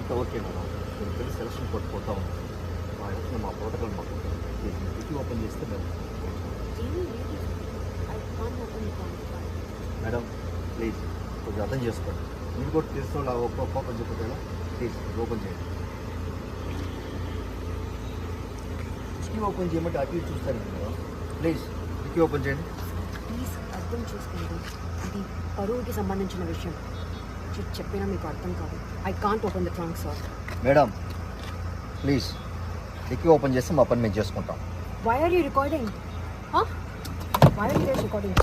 అంతా okay madam. మీరు పెళ్లి సెలక్షన్ కొట్టుకుంటా ఉన్నాం. మా ఇంట్లో మా ప్రోటోకాల్ మాకు డిక్కీ ఓపెన్ చేస్తే మేము మేడం ప్లీజ్ కొంచెం అర్థం చేసుకోండి. మీరు కూడా తెలుసుకోవాలి ఓపెన్ చెప్పేలా ప్లీజ్ ఓపెన్ చేయండి. డిక్కీ ఓపెన్ చేయమంటే అటు ఇటు చూస్తాను మేడం. ప్లీజ్ డిక్కీ ఓపెన్ చేయండి. ప్లీజ్ అర్థం చేసుకోండి, ఇది పరువుకి సంబంధించిన విషయం. చెప్పినా మీకు అర్థం కాదు. I can't open the trunk sir. Madam please dicky open చేస్తే మా పని మేము చేసుకుంటాం. Why are you recording? Why are you recording?